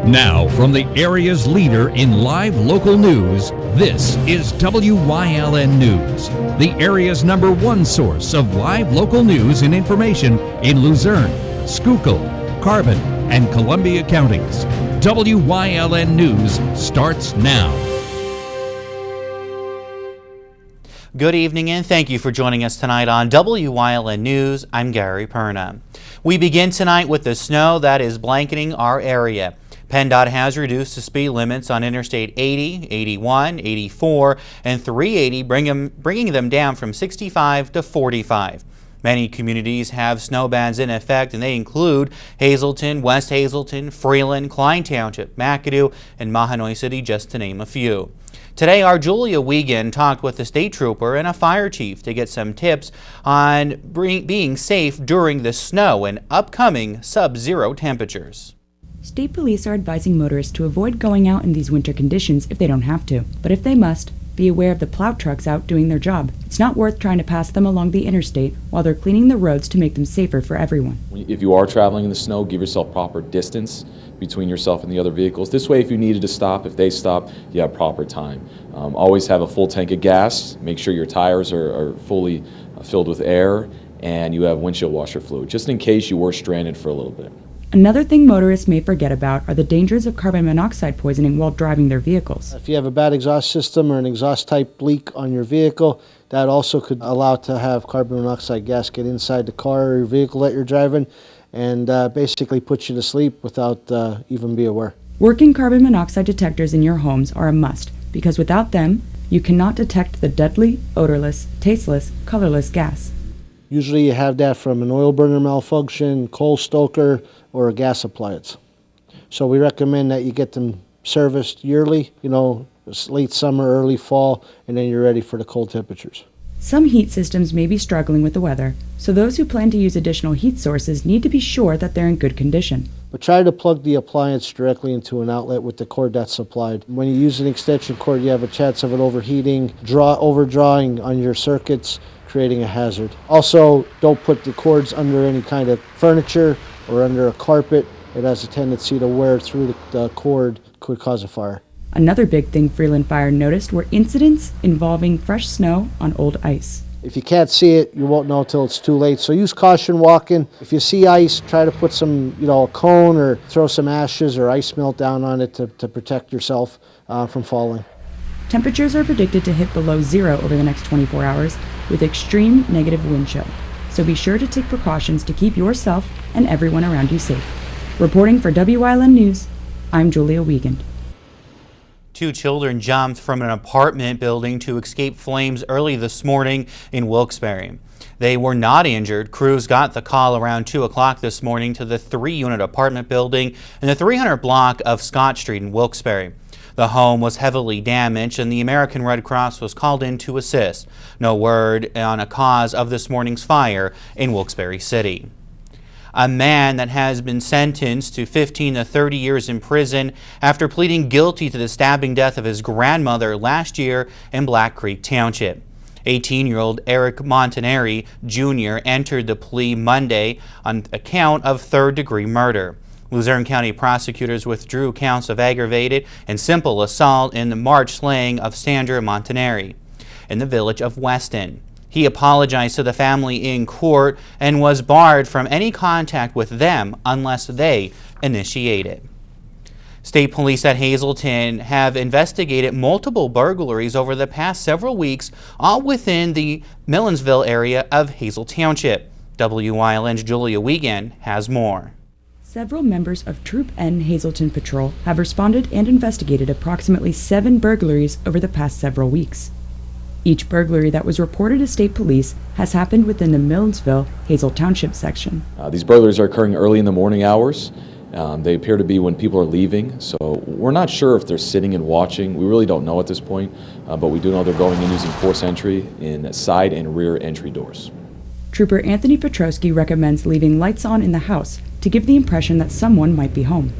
Now, from the area's leader in live local news, this is WYLN News, the area's #1 source of live local news and information in Luzerne, Schuylkill, Carbon, and Columbia counties. WYLN News starts now. Good evening and thank you for joining us tonight on WYLN News. I'm Gary Perna. We begin tonight with the snow that is blanketing our area. PennDOT has reduced the speed limits on Interstate 80, 81, 84, and 380, bringing them down from 65 to 45. Many communities have snow bans in effect, and they include Hazleton, West Hazleton, Freeland, Klein Township, McAdoo, and Mahanoy City, just to name a few. Today, our Julia Wyln talked with a state trooper and a fire chief to get some tips on being safe during the snow and upcoming sub-zero temperatures. State police are advising motorists to avoid going out in these winter conditions if they don't have to. But if they must, be aware of the plow trucks out doing their job. It's not worth trying to pass them along the interstate while they're cleaning the roads to make them safer for everyone. If you are traveling in the snow, give yourself proper distance between yourself and the other vehicles. This way, if you needed to stop, if they stop, you have proper time. Always have a full tank of gas. Make sure your tires are fully filled with air, and you have windshield washer fluid, just in case you were stranded for a little bit. Another thing motorists may forget about are the dangers of carbon monoxide poisoning while driving their vehicles. If you have a bad exhaust system or an exhaust type leak on your vehicle, that also could allow to have carbon monoxide gas get inside the car or your vehicle that you're driving and basically put you to sleep without even be aware. Working carbon monoxide detectors in your homes are a must because without them, you cannot detect the deadly, odorless, tasteless, colorless gas. Usually you have that from an oil burner malfunction, coal stoker, or a gas appliance. So we recommend that you get them serviced yearly, late summer, early fall, and then you're ready for the cold temperatures. Some heat systems may be struggling with the weather, so those who plan to use additional heat sources need to be sure that they're in good condition. But try to plug the appliance directly into an outlet with the cord that's supplied. When you use an extension cord, you have a chance of it overheating, overdrawing on your circuits, creating a hazard. Also, don't put the cords under any kind of furniture or under a carpet. It has a tendency to wear through the cord, could cause a fire. Another big thing Freeland Fire noticed were incidents involving fresh snow on old ice. If you can't see it, you won't know until it's too late. So use caution walking. If you see ice, try to put some, a cone or throw some ashes or ice melt down on it to protect yourself from falling. Temperatures are predicted to hit below zero over the next 24 hours with extreme negative wind chill. So be sure to take precautions to keep yourself and everyone around you safe. Reporting for WYLN News, I'm Julia Wiegand. 2 children jumped from an apartment building to escape flames early this morning in Wilkes-Barre. They were not injured. Crews got the call around 2 o'clock this morning to the 3-unit apartment building in the 300 block of Scott Street in Wilkes-Barre. The home was heavily damaged and the American Red Cross was called in to assist. No word on a cause of this morning's fire in Wilkes-Barre City. A man that has been sentenced to 15 to 30 years in prison after pleading guilty to the stabbing death of his grandmother last year in Black Creek Township. 18-year-old Eric Montanari Jr. entered the plea Monday on account of third-degree murder. Luzerne County prosecutors withdrew counts of aggravated and simple assault in the March slaying of Sandra Montanari in the village of Weston. He apologized to the family in court and was barred from any contact with them unless they initiate it. State police at Hazleton have investigated multiple burglaries over the past several weeks, all within the Millinsville area of Hazel Township. WYLN's Julia Wiegand has more. Several members of Troop N Hazleton Patrol have responded and investigated approximately 7 burglaries over the past several weeks. Each burglary that was reported to state police has happened within the Millinsville Hazel Township section. These burglaries are occurring early in the morning hours. They appear to be when people are leaving, so we're not sure if they're sitting and watching. We really don't know at this point, but we do know they're going in using force entry in side and rear entry doors. Trooper Anthony Petrosky recommends leaving lights on in the house to give the impression that someone might be home.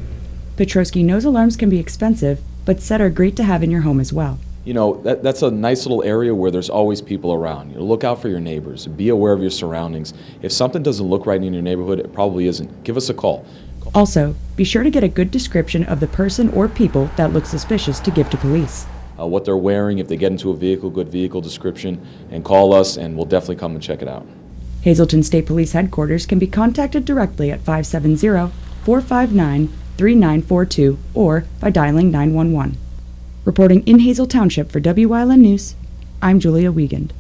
Petrosky knows alarms can be expensive, but said are great to have in your home as well. That's a nice little area where there's always people around. Look out for your neighbors. Be aware of your surroundings. If something doesn't look right in your neighborhood, it probably isn't. Give us a call. Also, be sure to get a good description of the person or people that look suspicious to give to police. What they're wearing, if they get into a vehicle, good vehicle description, and call us, and we'll definitely come and check it out. Hazleton State Police Headquarters can be contacted directly at 570-459-3942 or by dialing 911. Reporting in Hazel Township for WYLN News, I'm Julia Wiegand.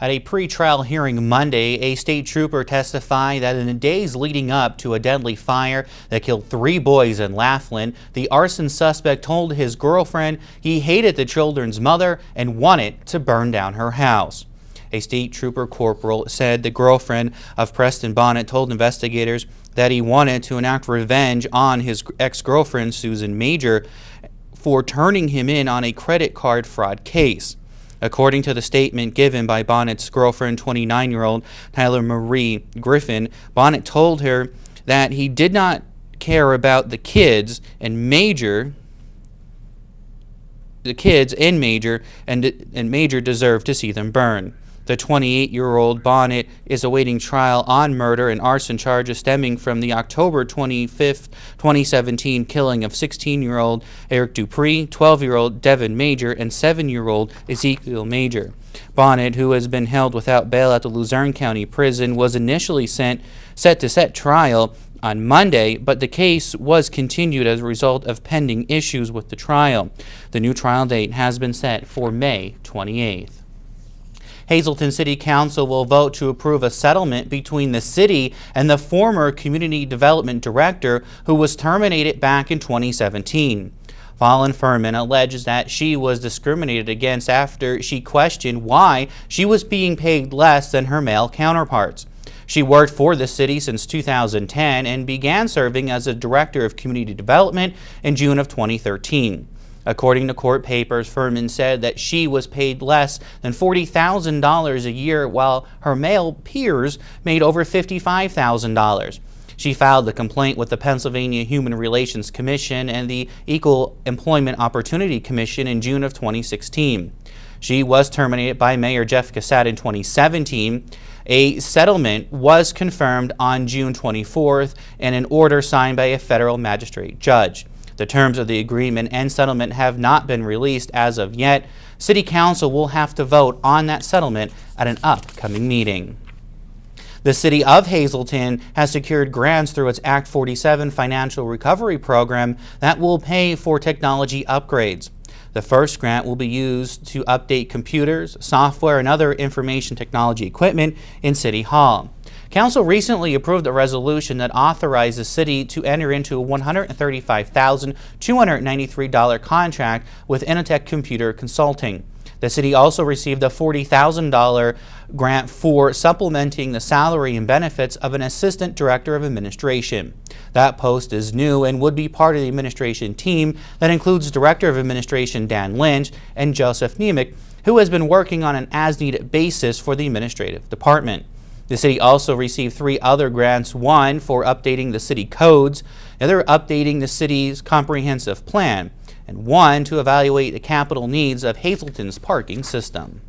At a pre-trial hearing Monday, a state trooper testified that in the days leading up to a deadly fire that killed 3 boys in Wyln, the arson suspect told his girlfriend he hated the children's mother and wanted to burn down her house. A state trooper corporal said the girlfriend of Preston Bonnet told investigators that he wanted to enact revenge on his ex-girlfriend Susan Major for turning him in on a credit card fraud case. According to the statement given by Bonnet's girlfriend, 29-year-old Tyler Marie Griffin, Bonnet told her that he did not care about the kids and Major deserved to see them burn. The 28-year-old Bonnet is awaiting trial on murder and arson charges stemming from the October 25, 2017 killing of 16-year-old Eric Dupree, 12-year-old Devin Major, and 7-year-old Ezekiel Major. Bonnet, who has been held without bail at the Luzerne County Prison, was initially set to set trial on Monday, but the case was continued as a result of pending issues with the trial. The new trial date has been set for May 28th. Hazleton City Council will vote to approve a settlement between the city and the former community development director who was terminated back in 2017. Wyln Furman alleges that she was discriminated against after she questioned why she was being paid less than her male counterparts. She worked for the city since 2010 and began serving as a director of community development in June of 2013. According to court papers, Furman said that she was paid less than $40,000 a year while her male peers made over $55,000. She filed the complaint with the Pennsylvania Human Relations Commission and the Equal Employment Opportunity Commission in June of 2016. She was terminated by Mayor Jeff Cassat in 2017. A settlement was confirmed on June 24th and an order signed by a federal magistrate judge. The terms of the agreement and settlement have not been released as of yet. City Council will have to vote on that settlement at an upcoming meeting. The City of Hazleton has secured grants through its Act 47 financial recovery program that will pay for technology upgrades. The first grant will be used to update computers, software, and other information technology equipment in City Hall. Council recently approved a resolution that authorized the city to enter into a $135,293 contract with Innotek Computer Consulting. The city also received a $40,000 grant for supplementing the salary and benefits of an assistant director of administration. That post is new and would be part of the administration team that includes Director of Administration Dan Lynch and Joseph Niemiec, who has been working on an as-needed basis for the administrative department. The city also received 3 other grants, one for updating the city codes, another updating the city's comprehensive plan, and one to evaluate the capital needs of Hazleton's parking system.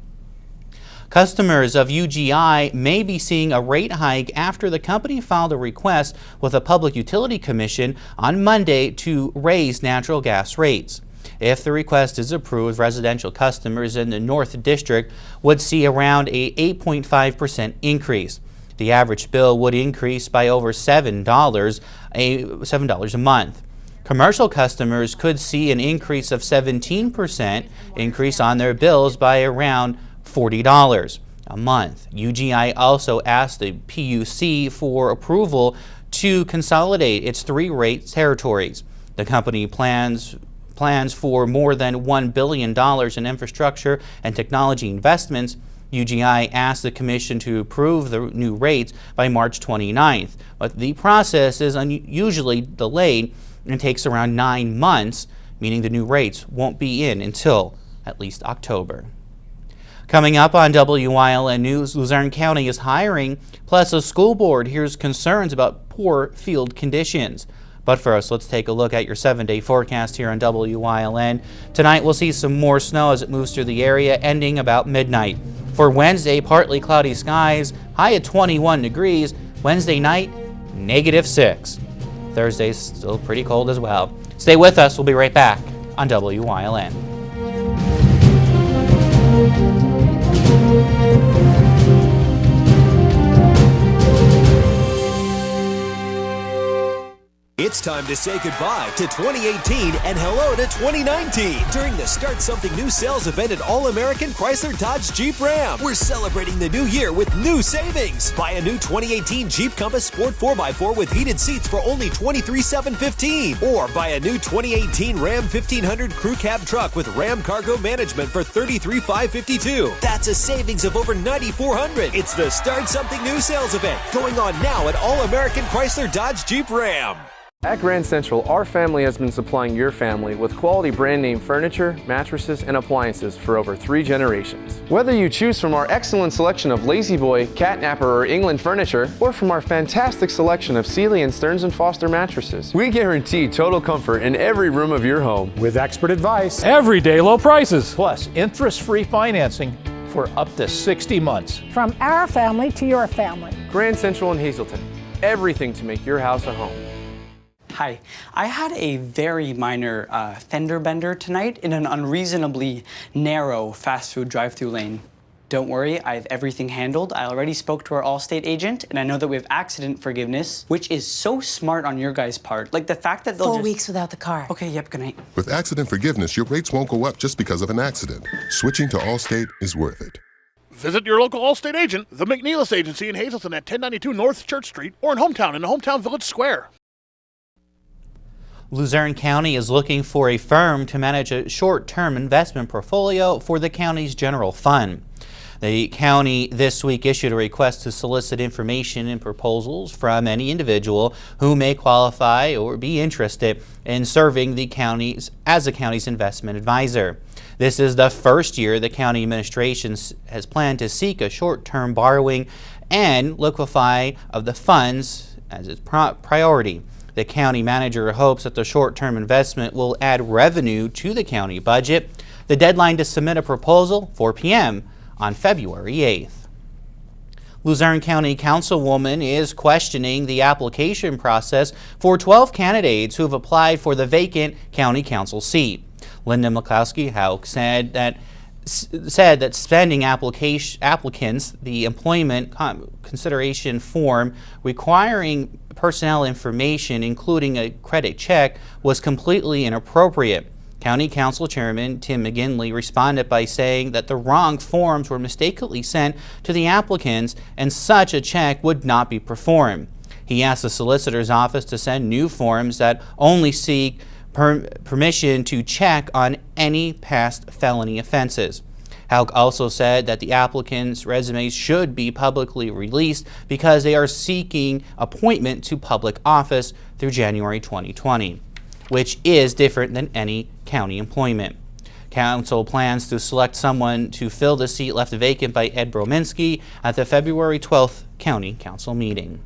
Customers of UGI may be seeing a rate hike after the company filed a request with the Public Utility Commission on Monday to raise natural gas rates. If the request is approved, residential customers in the North District would see around a 8.5% increase. The average bill would increase by over $7 a month. Commercial customers could see an increase of 17% increase on their bills by around $40 a month. UGI also asked the PUC for approval to consolidate its 3 rate territories. The company plans for more than $1 billion in infrastructure and technology investments. UGI asked the Commission to approve the new rates by March 29th, but the process is unusually delayed and takes around 9 months, meaning the new rates won't be in until at least October. Coming up on WYLN News, Luzerne County is hiring, plus a school board hears concerns about poor field conditions. But first, let's take a look at your 7-day forecast here on WYLN. Tonight, we'll see some more snow as it moves through the area, ending about midnight. For Wednesday, partly cloudy skies, high at 21 degrees. Wednesday night, -6. Thursday's still pretty cold as well. Stay with us. We'll be right back on WYLN. It's time to say goodbye to 2018 and hello to 2019 during the Start Something New sales event at All-American Chrysler Dodge Jeep Ram. We're celebrating the new year with new savings. Buy a new 2018 Jeep Compass Sport 4x4 with heated seats for only $23,715. Or buy a new 2018 Ram 1500 Crew Cab truck with Ram Cargo Management for $33,552. That's a savings of over $9,400. It's the Start Something New sales event going on now at All-American Chrysler Dodge Jeep Ram. At Grand Central, our family has been supplying your family with quality brand name furniture, mattresses, and appliances for over 3 generations. Whether you choose from our excellent selection of Lazy Boy, Catnapper, or England furniture, or from our fantastic selection of Sealy and Stearns & Foster mattresses, we guarantee total comfort in every room of your home. With expert advice, everyday low prices, plus interest-free financing for up to 60 months. From our family to your family. Grand Central in Hazleton, everything to make your house a home. Hi, I had a very minor fender bender tonight in an unreasonably narrow fast food drive-through lane. Don't worry, I have everything handled. I already spoke to our Allstate agent, and I know that we have accident forgiveness, which is so smart on your guys' part. Like the fact that they'll 4 weeks without the car. Okay, yep, good night. With accident forgiveness, your rates won't go up just because of an accident. Switching to Allstate is worth it. Visit your local Allstate agent, the McNeilis Agency in Hazleton at 1092 North Church Street, or in Hometown in the Hometown Village Square. Luzerne County is looking for a firm to manage a short-term investment portfolio for the county's general fund. The county this week issued a request to solicit information and proposals from any individual who may qualify or be interested in serving the county's investment advisor. This is the first year the county administration has planned to seek a short-term borrowing and liquefy of the funds as its priority. The county manager hopes that the short-term investment will add revenue to the county budget. The deadline to submit a proposal, 4 p.m. on February 8th. Luzerne County Councilwoman is questioning the application process for 12 candidates who have applied for the vacant county council seat. Linda McCloskey-Hauk said that sending applicants the employment consideration form requiring personnel information, including a credit check, was completely inappropriate. County Council Chairman Tim McGinley responded by saying that the wrong forms were mistakenly sent to the applicants and such a check would not be performed. He asked the solicitor's office to send new forms that only seek permission to check on any past felony offenses. Hauk also said that the applicants' resumes should be publicly released because they are seeking appointment to public office through January 2020, which is different than any county employment. Council plans to select someone to fill the seat left vacant by Ed Brominski at the February 12th County Council meeting.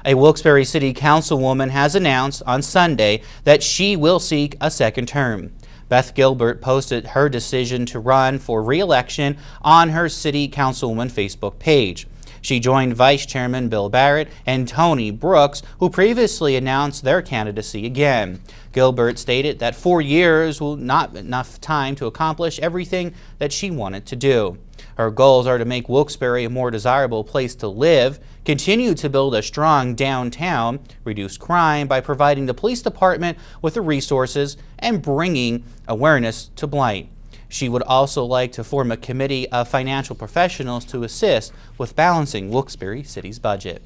A Wilkes-Barre City Councilwoman has announced on Sunday that she will seek a second term. Beth Gilbert posted her decision to run for re-election on her City Councilwoman Facebook page. She joined Vice Chairman Bill Barrett and Tony Brooks, who previously announced their candidacy again. Gilbert stated that 4 years will not be enough time to accomplish everything that she wanted to do. Her goals are to make Wilkes-Barre a more desirable place to live, continue to build a strong downtown, reduce crime by providing the police department with the resources, and bringing awareness to blight. She would also like to form a committee of financial professionals to assist with balancing Wilkes-Barre City's budget.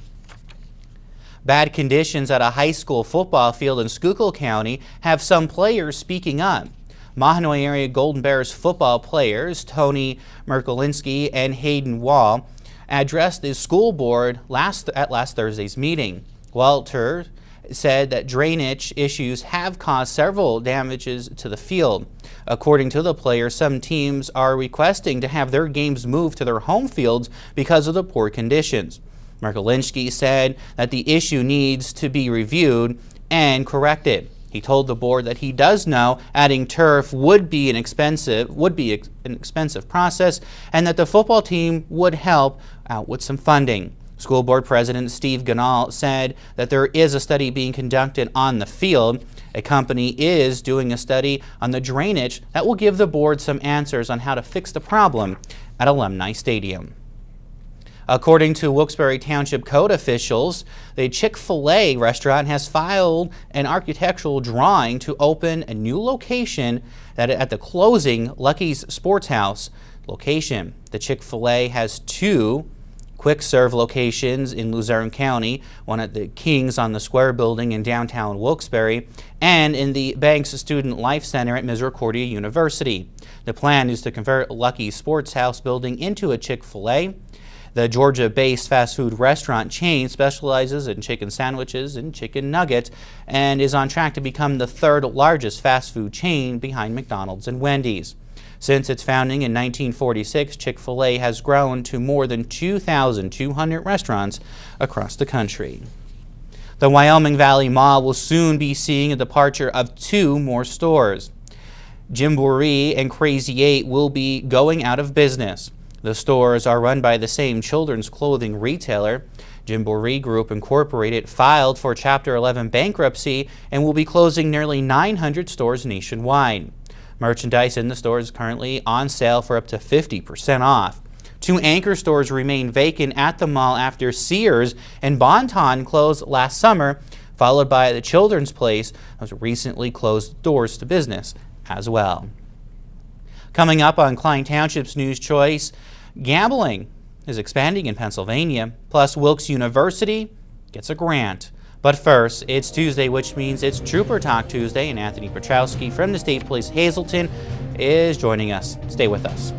Bad conditions at a high school football field in Schuylkill County have some players speaking up. Mahanoy area Golden Bears football players Tony Merkolinski and Hayden Wall addressed the school board at last Thursday's meeting. Walter said that drainage issues have caused several damages to the field. According to the players, some teams are requesting to have their games moved to their home fields because of the poor conditions. Merkolinski said that the issue needs to be reviewed and corrected. He told the board that he does know adding turf would be an expensive process and that the football team would help out with some funding. School Board President Steve Ganal said that there is a study being conducted on the field. A company is doing a study on the drainage that will give the board some answers on how to fix the problem at Alumni Stadium. According to Wilkes-Barre Township Code officials, the Chick-fil-A restaurant has filed an architectural drawing to open a new location at the closing Lucky's Sports House location. The Chick-fil-A has two quick-serve locations in Luzerne County, one at the Kings on the Square building in downtown Wilkes-Barre, and in the Banks Student Life Center at Misericordia University. The plan is to convert Lucky's Sports House building into a Chick-fil-A. The Georgia-based fast food restaurant chain specializes in chicken sandwiches and chicken nuggets and is on track to become the third largest fast food chain behind McDonald's and Wendy's. Since its founding in 1946, Chick-fil-A has grown to more than 2,200 restaurants across the country. The Wyoming Valley Mall will soon be seeing a departure of 2 more stores. Gymboree and Crazy 8 will be going out of business. The stores are run by the same children's clothing retailer. Gymboree Group Incorporated filed for Chapter 11 bankruptcy and will be closing nearly 900 stores nationwide. Merchandise in the store is currently on sale for up to 50% off. 2 anchor stores remain vacant at the mall after Sears and Bon-Ton closed last summer, followed by the Children's Place, has recently closed doors to business as well. Coming up on Klein Township's News Choice, gambling is expanding in Pennsylvania, plus Wilkes University gets a grant. But first, it's Tuesday, which means it's Trooper Talk Tuesday, and Anthony Petrowski from the State Police Hazleton is joining us. Stay with us.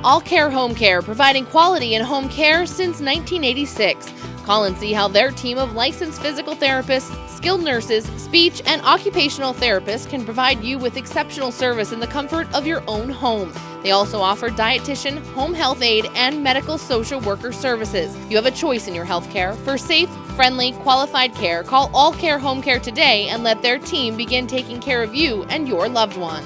All Care Home Care, providing quality in home care since 1986. Call and see how their team of licensed physical therapists, skilled nurses, speech, and occupational therapists can provide you with exceptional service in the comfort of your own home. They also offer dietitian, home health aide, and medical social worker services. You have a choice in your health care. For safe, friendly, qualified care, call All Care Home Care today and let their team begin taking care of you and your loved ones.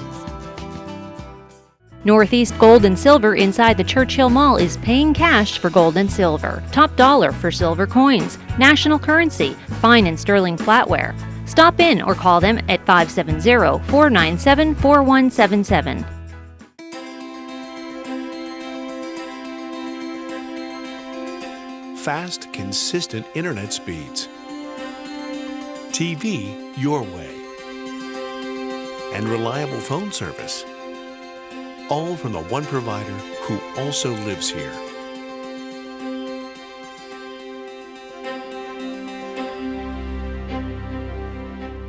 Northeast Gold and Silver inside the Churchill Mall is paying cash for gold and silver. Top dollar for silver coins. National currency. Fine and sterling flatware. Stop in or call them at 570-497-4177. Fast, consistent internet speeds. TV your way. And reliable phone service. All from the one provider who also lives here.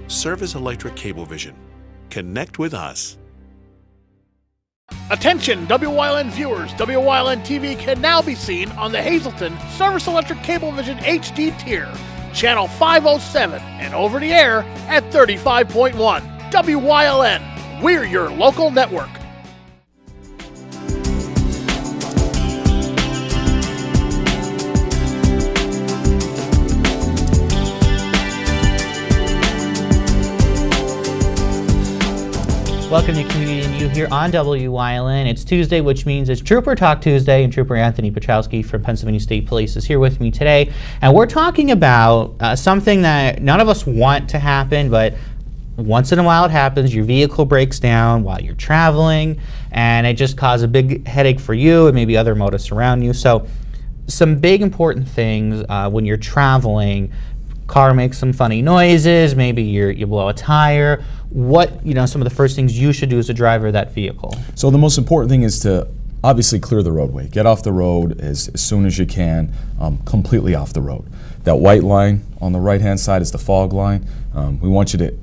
Service Electric Cablevision. Connect with us. Attention WYLN viewers, WYLN TV can now be seen on the Hazleton Service Electric Cablevision HD tier, channel 507, and over the air at 35.1. WYLN, we're your local network. Welcome to Community and You here on WYLN. It's Tuesday, which means it's Trooper Talk Tuesday, and Trooper Anthony Petrowski from Pennsylvania State Police is here with me today. And we're talking about something that none of us want to happen, but once in a while it happens. Your vehicle breaks down while you're traveling, and it just causes a big headache for you and maybe other motorists around you. So some big important things when you're traveling. Car makes some funny noises, maybe you blow a tire. What, some of the first things you should do as a driver of that vehicle? So the most important thing is to obviously clear the roadway. Get off the road as soon as you can, completely off the road. That white line on the right-hand side is the fog line. We want you to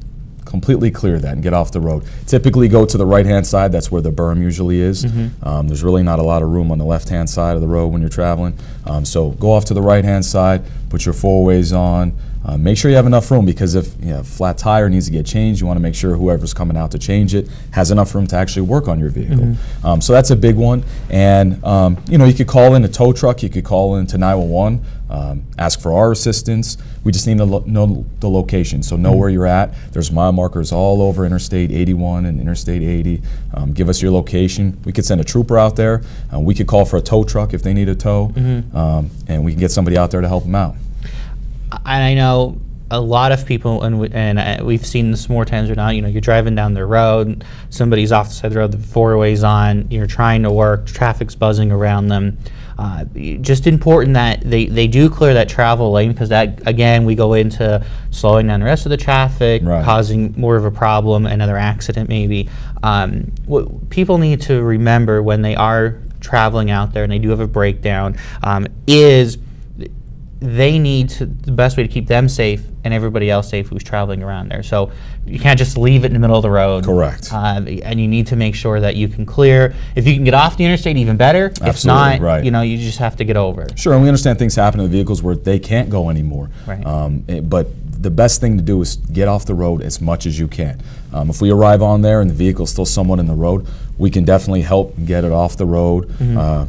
completely clear that and get off the road. Typically go to the right-hand side, that's where the berm usually is. There's really not a lot of room on the left-hand side of the road when you're traveling. So go off to the right-hand side, put your four-ways on. Make sure you have enough room, because if a flat tire needs to get changed, you want to make sure whoever's coming out to change it has enough room to actually work on your vehicle. So that's a big one. And you could call in a tow truck, you could call in to 911. ask for our assistance. We just need to know the location, so know where you're at. There's mile markers all over Interstate 81 and Interstate 80. Give us your location. We could send a trooper out there. We could call for a tow truck if they need a tow, and we can get somebody out there to help them out. And I know a lot of people, and we've seen this more times than not, you know, you're driving down the road, somebody's off the side of the road, the four-way's on, you're trying to work, traffic's buzzing around them. Just important that they do clear that travel lane, because that, again, we go into slowing down the rest of the traffic, causing more of a problem, another accident maybe. What people need to remember when they are traveling out there and they do have a breakdown is they need to, the best way to keep them safe and everybody else safe who's traveling around there. So you can't just leave it in the middle of the road. Correct. And you need to make sure that you can clear. If you can get off the interstate, even better. Absolutely, if not, you know, you just have to get over. Sure, and we understand things happen to the vehicles where they can't go anymore. Right. But the best thing to do is get off the road as much as you can. If we arrive on there and the vehicle's still somewhat in the road, we can definitely help get it off the road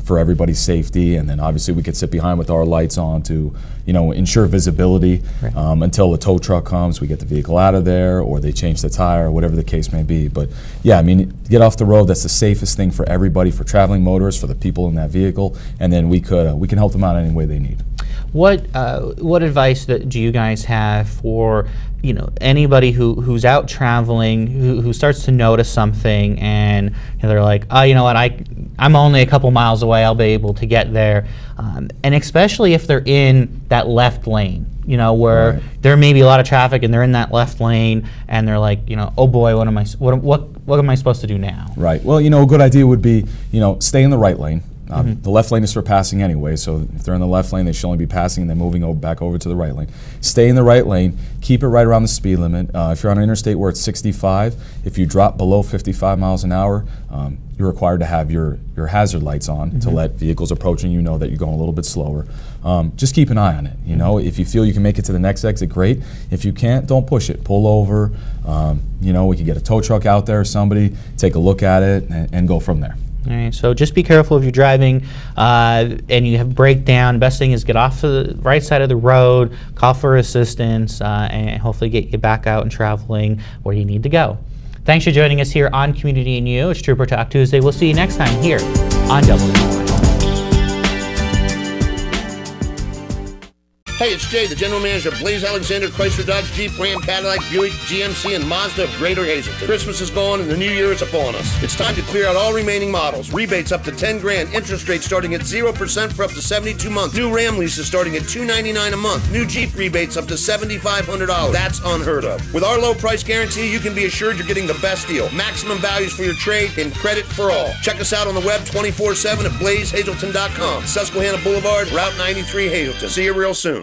for everybody's safety, and then obviously we could sit behind with our lights on to, you know, ensure visibility until the tow truck comes. We get the vehicle out of there, or they change the tire, whatever the case may be. But yeah, I mean, get off the road. That's the safest thing for everybody, for traveling motorists, for the people in that vehicle, and then we can help them out any way they need. What advice do you guys have for, you know, anybody who's out traveling, who starts to notice something, and you know, they're like, oh, you know what, I'm only a couple miles away, I'll be able to get there, and especially if they're in that left lane, you know, where there may be a lot of traffic and they're in that left lane, and they're like, you know, oh boy, what am I supposed to do now? Right. Well, you know, a good idea would be, you know, stay in the right lane. The left lane is for passing anyway, so if they're in the left lane, they should only be passing and then moving back over to the right lane. Stay in the right lane, keep it right around the speed limit. If you're on an interstate where it's 65, if you drop below 55 miles an hour, you're required to have your hazard lights on to let vehicles approaching you know that you're going a little bit slower. Just keep an eye on it. You know, if you feel you can make it to the next exit, great. If you can't, don't push it. Pull over. You know, we could get a tow truck out there or somebody, take a look at it, and go from there. All right, so just be careful if you're driving and you have breakdown. The best thing is get off to the right side of the road, call for assistance, and hopefully get you back out and traveling where you need to go. Thanks for joining us here on Community and You. It's Trooper Talk Tuesday. We'll see you next time here on WYLN. Hey, it's Jay, the General Manager of Blaze Alexander Chrysler Dodge Jeep Ram Cadillac Buick GMC and Mazda of Greater Hazelton. Christmas is gone and the new year is upon us. It's time to clear out all remaining models. Rebates up to $10,000. Interest rates starting at 0% for up to 72 months. New Ram leases starting at $299 a month. New Jeep rebates up to $7,500. That's unheard of. With our low price guarantee, you can be assured you're getting the best deal. Maximum values for your trade and credit for all. Check us out on the web 24/7 at blazehazelton.com. Susquehanna Boulevard, Route 93, Hazelton. See you real soon.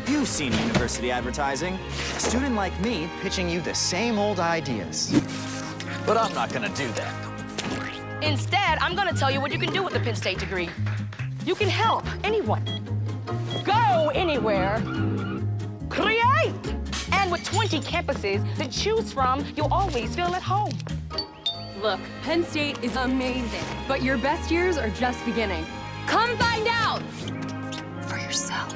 You've seen university advertising. A student like me pitching you the same old ideas. But I'm not gonna do that. Instead, I'm gonna tell you what you can do with a Penn State degree. You can help anyone. Go anywhere. Create! And with 20 campuses to choose from, you'll always feel at home. Look, Penn State is amazing, but your best years are just beginning. Come find out for yourself.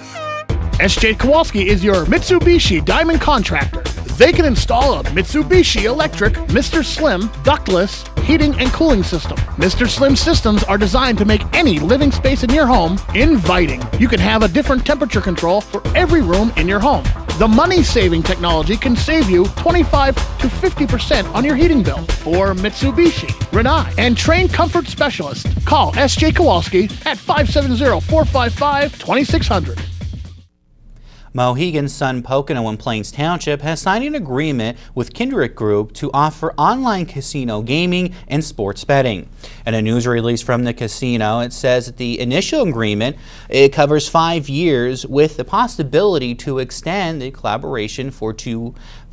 SJ Kowalski is your Mitsubishi Diamond Contractor. They can install a Mitsubishi electric Mr. Slim ductless heating and cooling system. Mr. Slim systems are designed to make any living space in your home inviting. You can have a different temperature control for every room in your home. The money-saving technology can save you 25 to 50% on your heating bill. For Mitsubishi, Renai, and trained comfort specialists, call SJ Kowalski at 570-455-2600. Mohegan Sun Pocono in Plains Township has signed an agreement with Kindred Group to offer online casino gaming and sports betting. In a news release from the casino, it says that the initial agreement covers 5 years with the possibility to extend the collaboration for 2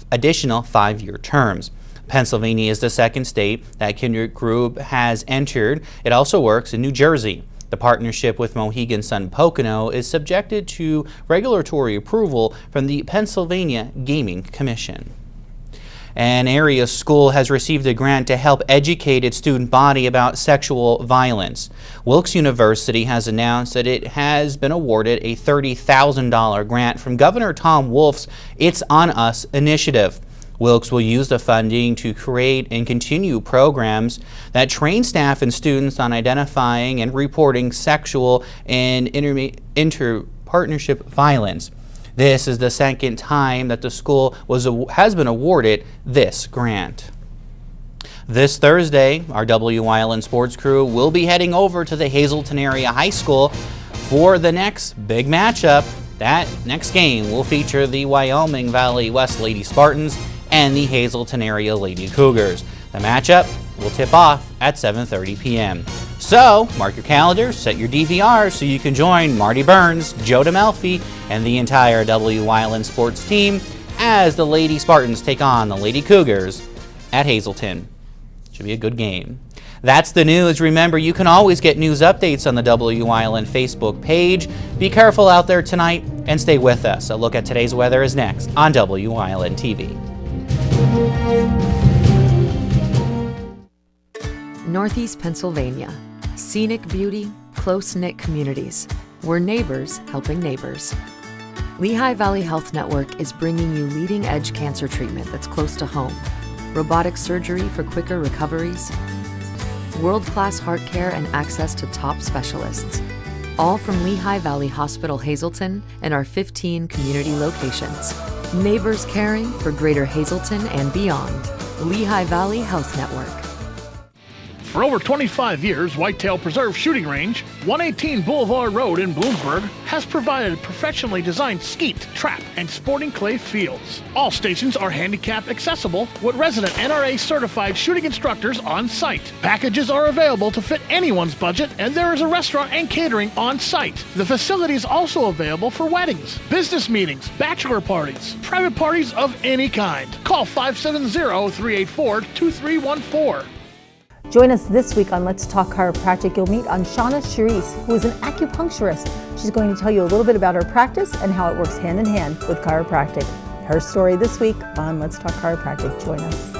additional 5-year terms. Pennsylvania is the second state that Kindred Group has entered. It also works in New Jersey. The partnership with Mohegan Sun Pocono is subjected to regulatory approval from the Pennsylvania Gaming Commission. An area school has received a grant to help educate its student body about sexual violence. Wilkes University has announced that it has been awarded a $30,000 grant from Governor Tom Wolf's It's On Us initiative. Wilkes will use the funding to create and continue programs that train staff and students on identifying and reporting sexual and inter-partnership violence. This is the second time that the school has been awarded this grant. This Thursday, our Wyln sports crew will be heading over to the Hazleton Area High School for the next big matchup. That next game will feature the Wyoming Valley West Lady Spartans and the Hazleton Area Lady Cougars. The matchup will tip off at 7:30 p.m. So, mark your calendars, set your DVRs so you can join Marty Burns, Joe DeMelfi, and the entire Wyln sports team as the Lady Spartans take on the Lady Cougars at Hazleton. Should be a good game. That's the news. Remember, you can always get news updates on the Wyln Facebook page. Be careful out there tonight and stay with us. A look at today's weather is next on Wyln TV. Northeast Pennsylvania. Scenic beauty, close-knit communities. We're neighbors helping neighbors. Lehigh Valley Health Network is bringing you leading-edge cancer treatment that's close to home. Robotic surgery for quicker recoveries. World-class heart care and access to top specialists. All from Lehigh Valley Hospital Hazleton and our 15 community locations. Neighbors caring for Greater Hazleton and beyond. Lehigh Valley Health Network. For over 25 years, Whitetail Preserve Shooting Range, 118 Boulevard Road in Bloomsburg, has provided professionally designed skeet, trap, and sporting clay fields. All stations are handicap accessible with resident NRA certified shooting instructors on site. Packages are available to fit anyone's budget, and there is a restaurant and catering on site. The facility is also available for weddings, business meetings, bachelor parties, private parties of any kind. Call 570-384-2314. Join us this week on Let's Talk Chiropractic. You'll meet Anshana Sharice, who is an acupuncturist. She's going to tell you a little bit about her practice and how it works hand in hand with chiropractic. Her story this week on Let's Talk Chiropractic. Join us.